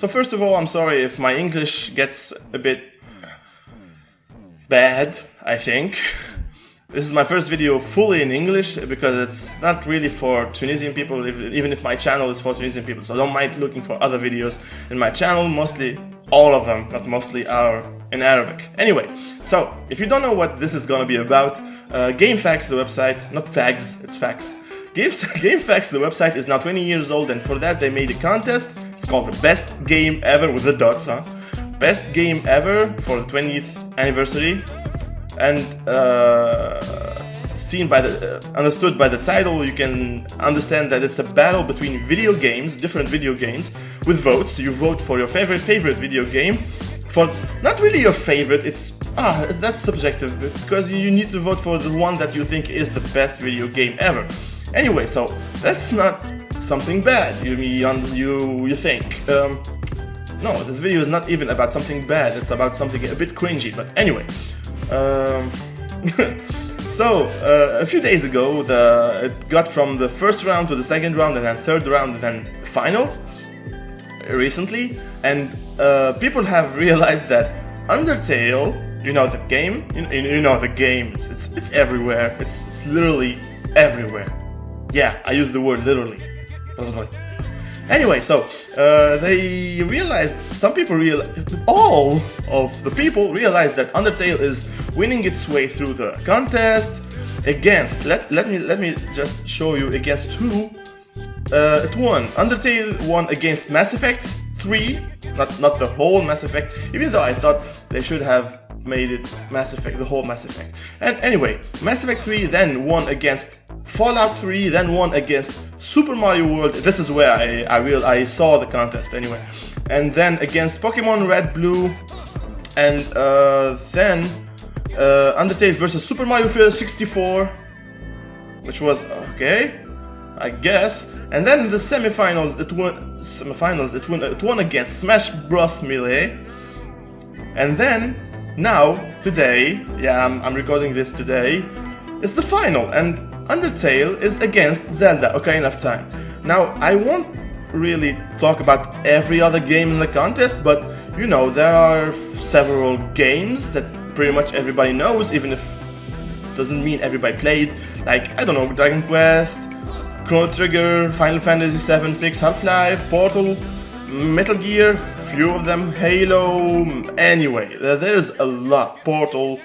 So first of all, I'm sorry if my English gets a bit bad, I think. This is my first video fully in English because it's not really for Tunisian people, even if my channel is for Tunisian people. So don't mind looking for other videos in my channel. Mostly, all of them, not mostly, are in Arabic. Anyway, so if you don't know what this is gonna be about, GameFAQs, the website, not fags, it's facts. GameFAQs, the website, is now 20 years old, and for that they made a contest. It's called the Best Game Ever, with the dots, huh? Best Game Ever for the 20th anniversary. And understood by the title, you can understand that it's a battle between video games, different video games, with votes. You vote for your favorite video game. For not really your favorite, that's subjective, because you need to vote for the one that you think is the best video game ever. Anyway, so that's not something bad, you think. No, this video is not even about something bad, it's about something a bit cringy, but anyway. So, a few days ago, it got from the first round to the second round, and then third round, and then finals, recently, and people have realized that Undertale, you know the game, you know the game, it's everywhere, it's literally everywhere. Yeah, I use the word literally. Anyway, so they realized, all of the people realized that Undertale is winning its way through the contest against. Let me just show you against who it won. Undertale won against Mass Effect 3, not the whole Mass Effect, even though I thought they should have made it Mass Effect, the whole Mass Effect. And anyway, Mass Effect 3 then won against Fallout 3, then won against Super Mario World. This is where I saw the contest anyway. And then against Pokemon Red, Blue, and then Undertale versus Super Mario 64, which was okay, I guess. And then in the semifinals, it won against Smash Bros. Melee. And then now today, yeah, I'm recording this today, is the final, and Undertale is against Zelda, Ocarina of Time. Now, I won't really talk about every other game in the contest, but you know, there are several games that pretty much everybody knows, even if it doesn't mean everybody played, like, I don't know, Dragon Quest, Chrono Trigger, Final Fantasy 7, 6, Half-Life, Portal, Metal Gear, few of them, Halo, anyway, there's a lot, Portal,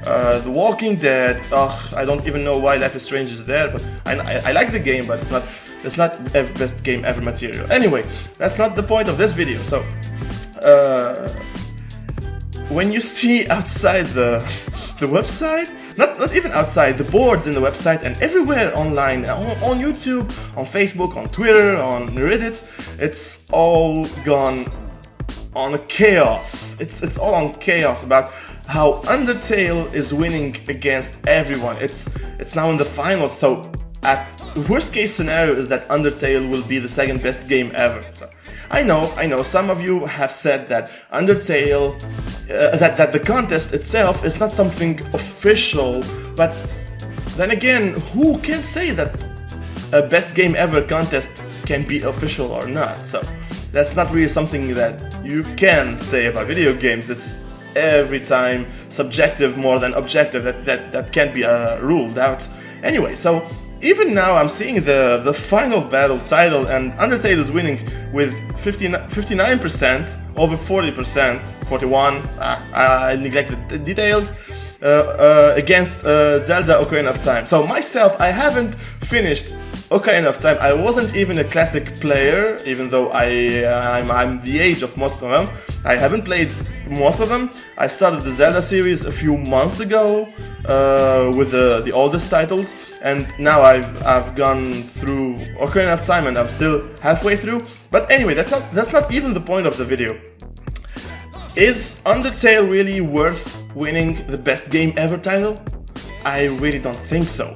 The Walking Dead. I don't even know why Life is Strange is there, but I like the game, but it's not Best Game Ever material. Anyway, that's not the point of this video. So, when you see outside the website, not even outside, the boards in the website and everywhere online, on YouTube, on Facebook, on Twitter, on Reddit, it's all gone on chaos. It's all on chaos about how Undertale is winning against everyone. It's now in the finals, so at worst case scenario is that Undertale will be the second best game ever. So I know some of you have said that Undertale, that the contest itself is not something official, but then again, who can say that a best game ever contest can be official or not? So that's not really something that you can say about video games. It's every time subjective more than objective. That can't be ruled out. Anyway, so even now I'm seeing the final battle title, and Undertale is winning with 59% over 40%, 41. I neglected the details. Against Zelda Ocarina of Time. So myself, I haven't finished Ocarina of Time. I wasn't even a classic player, even though I'm the age of most of them. I haven't played most of them. I started the Zelda series a few months ago with the oldest titles, and now I've gone through Ocarina of Time, and I'm still halfway through. But anyway, that's not even the point of the video. Is Undertale really worth winning the best game ever title? I really don't think so.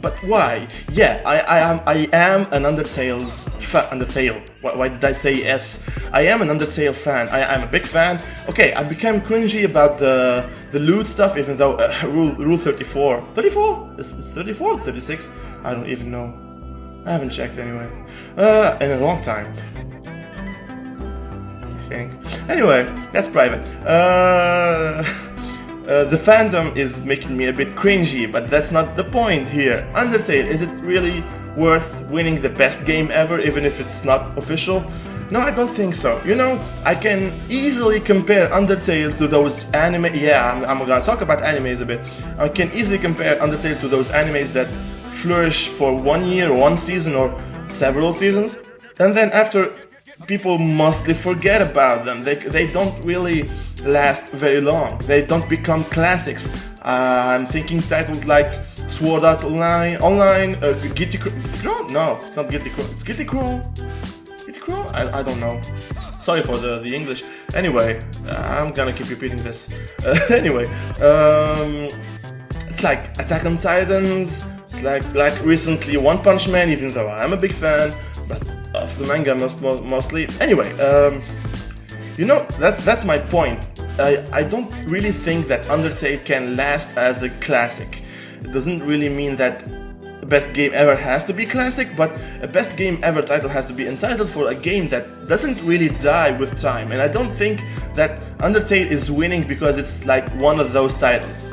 But why? Yeah, I am an Undertale's fan. Undertale. Why did I say S? I am an Undertale fan. I'm a big fan. Okay, I became cringy about the loot stuff, even though rule 34. 34? Is 34 or 36? I don't even know. I haven't checked anyway. In a long time. think. Anyway, that's private. The fandom is making me a bit cringy, but that's not the point here. Undertale, is it really worth winning the best game ever, even if it's not official? No, I don't think so. You know, I can easily compare Undertale to those anime. Yeah, I'm gonna talk about animes a bit. I can easily compare Undertale to those animes that flourish for 1 year, 1 season, or several seasons, and then after, people mostly forget about them. They don't really last very long. They don't become classics. I'm thinking titles like Sword Art Online, Guilty Crawl? No, it's not Guilty Crawl. It's Guilty Crawl? Guilty Crawl? I don't know. Sorry for the English. Anyway, I'm gonna keep repeating this. Anyway, it's like Attack on Titans. It's like recently One Punch Man, even though I'm a big fan, but of the manga mostly. Anyway, you know, that's my point. I don't really think that Undertale can last as a classic. It doesn't really mean that Best Game Ever has to be classic, but a Best Game Ever title has to be entitled for a game that doesn't really die with time. And I don't think that Undertale is winning because it's like one of those titles.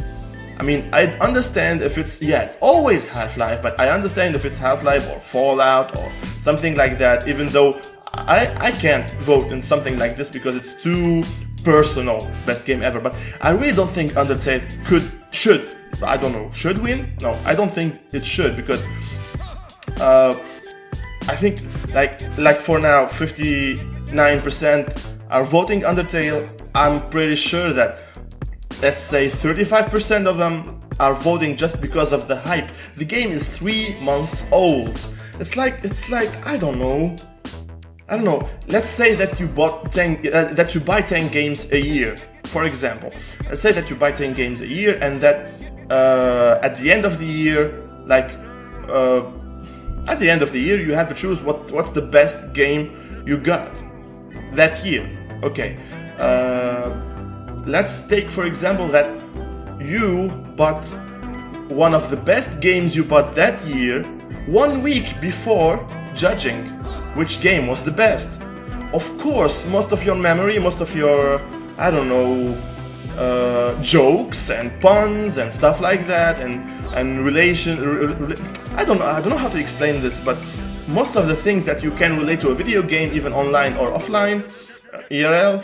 I mean, I understand if it's, yeah, it's always Half-Life, but I understand if it's Half-Life or Fallout or something like that, even though I can't vote in something like this because it's too personal, Best Game Ever. But I really don't think Undertale should win? No, I don't think it should, because I think like for now 59% are voting Undertale. I'm pretty sure that, let's say, 35% of them are voting just because of the hype. The game is 3 months old. It's like I don't know. Let's say that you buy 10 games a year, for example. Let's say that you buy 10 games a year, and that at the end of the year, you have to choose what's the best game you got that year. Okay. Let's take, for example, that you bought one of the best games you bought that year 1 week before judging which game was the best. Of course, most of your memory, most of your, I don't know, jokes and puns and stuff like that, and I don't know how to explain this, but most of the things that you can relate to a video game, even online or offline, IRL,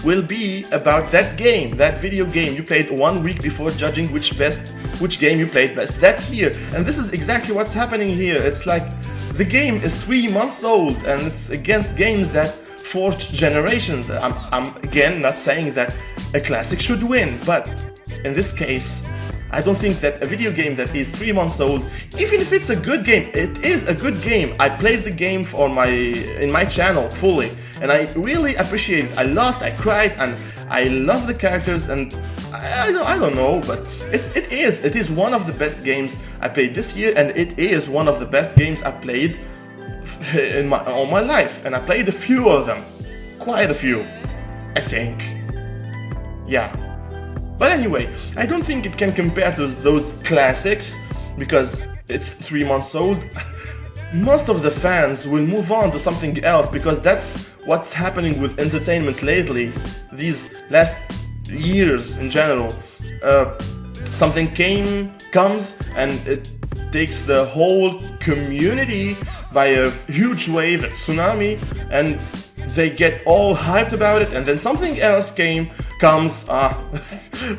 will be about that game, that video game you played 1 week before judging which game you played best that year. And this is exactly what's happening here. It's like the game is 3 months old, and it's against games that forged generations. I'm again not saying that a classic should win, but in this case, I don't think that a video game that is 3 months old, even if it's a good game, it is a good game. I played the game in my channel fully, and I really appreciate it. I laughed, I cried, and I love the characters, and I don't know, but it is one of the best games I played this year, and it is one of the best games I played all my life, and I played a few of them, quite a few, I think. Yeah. But anyway, I don't think it can compare to those classics because it's 3 months old. Most of the fans will move on to something else because that's what's happening with entertainment lately, these last years in general. Something comes and it takes the whole community by a huge wave, a tsunami, and they get all hyped about it, and then something else comes,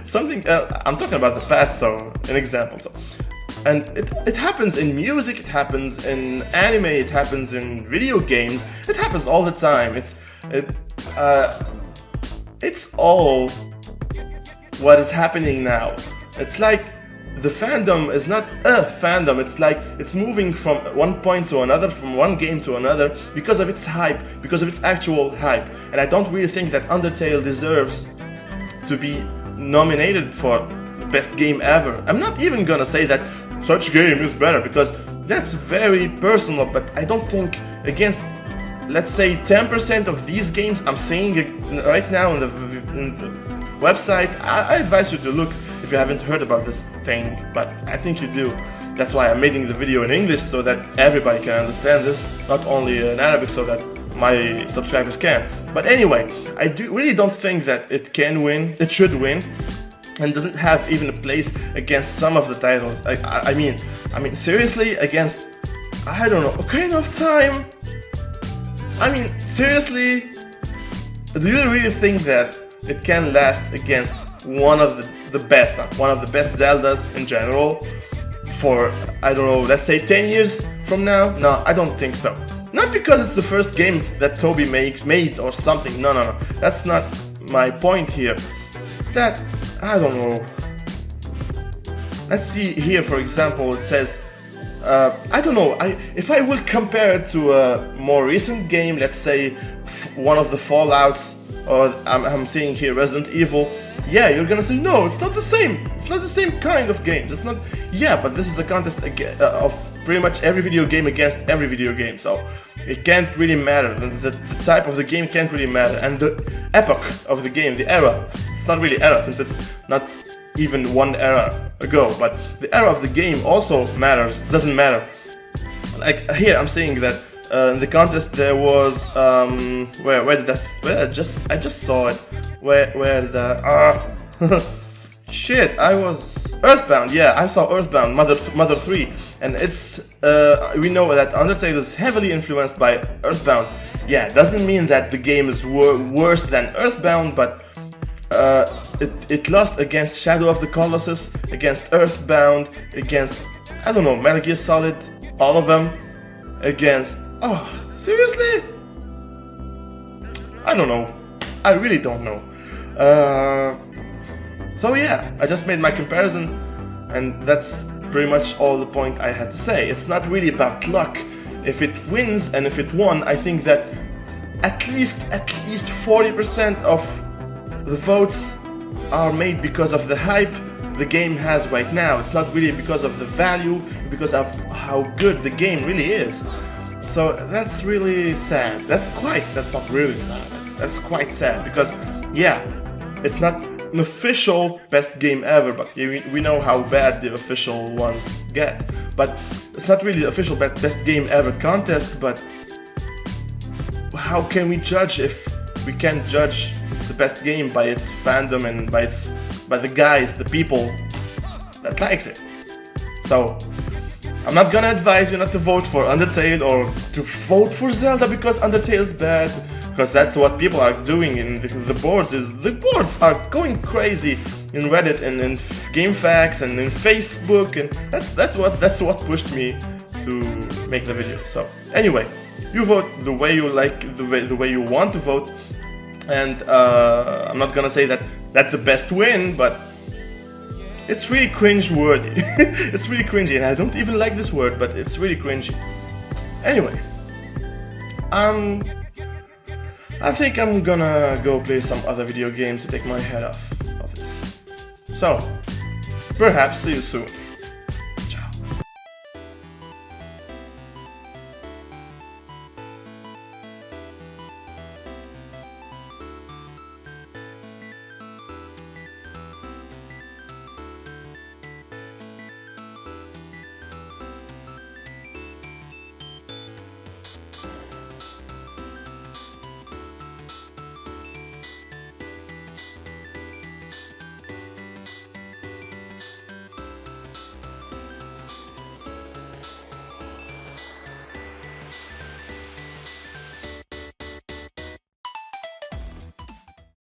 something else. I'm talking about the past, so an example. So, and it happens in music, it happens in anime, it happens in video games, it happens all the time. It's all what is happening now. It's like the fandom is not a fandom, it's like it's moving from one point to another, from one game to another, because of its hype, because of its actual hype. And I don't really think that Undertale deserves to be nominated for the best game ever. I'm not even gonna say that such game is better, because that's very personal, but I don't think against, let's say, 10% of these games, I'm saying it right now in the website, I advise you to look if you haven't heard about this thing, but I think you do. That's why I'm making the video in English, so that everybody can understand this, not only in Arabic, so that my subscribers can. But anyway, I really don't think that it can win, it should win, and doesn't have even a place against some of the titles. I mean, seriously, against, I don't know, Ocarina of Time? I mean, seriously? Do you really think that it can last against one of the best Zeldas in general for, I don't know, let's say 10 years from now? No, I don't think so. Not because it's the first game that Toby made or something, no, that's not my point here. It's that, I don't know. Let's see here, for example, it says, I don't know, if I will compare it to a more recent game, let's say one of the Fallouts, or I'm seeing here Resident Evil, yeah, you're gonna say, no, it's not the same. It's not the same kind of game. It's not, yeah, but this is a contest of pretty much every video game against every video game, so it can't really matter. The type of the game can't really matter, and the epoch of the game, the era, it's not really era since it's not even one era ago, but the era of the game also doesn't matter. Like here, I'm saying that in the contest there was I just saw it. Where the shit, I was Earthbound. Yeah, I saw Earthbound, Mother 3, and it's we know that Undertale is heavily influenced by Earthbound. Yeah, it doesn't mean that the game is worse than Earthbound, but it lost against Shadow of the Colossus, against Earthbound, against, I don't know, Metal Gear Solid, all of them, against, oh, seriously? I don't know. I really don't know. So yeah, I just made my comparison, and that's pretty much all the point I had to say. It's not really about luck. If it wins and if it won, I think that at least 40% of the votes are made because of the hype the game has right now. It's not really because of the value, because of how good the game really is. So that's really sad. That's not really sad. That's quite sad because, yeah, it's not an official best game ever, but we know how bad the official ones get. But it's not really the official best game ever contest, but how can we judge if we can't judge the best game by its fandom and by the guys, the people that likes it? So I'm not gonna advise you not to vote for Undertale or to vote for Zelda because Undertale is bad, because that's what people are doing in the boards. The boards are going crazy in Reddit and in GameFAQs and in Facebook, and that's what pushed me to make the video. So anyway, you vote the way you like, the way you want to vote, and I'm not gonna say that that's the best win, but it's really cringe-worthy. It's really cringy, and I don't even like this word, but it's really cringy. Anyway, I think I'm gonna go play some other video games to take my head off of this. So, perhaps see you soon.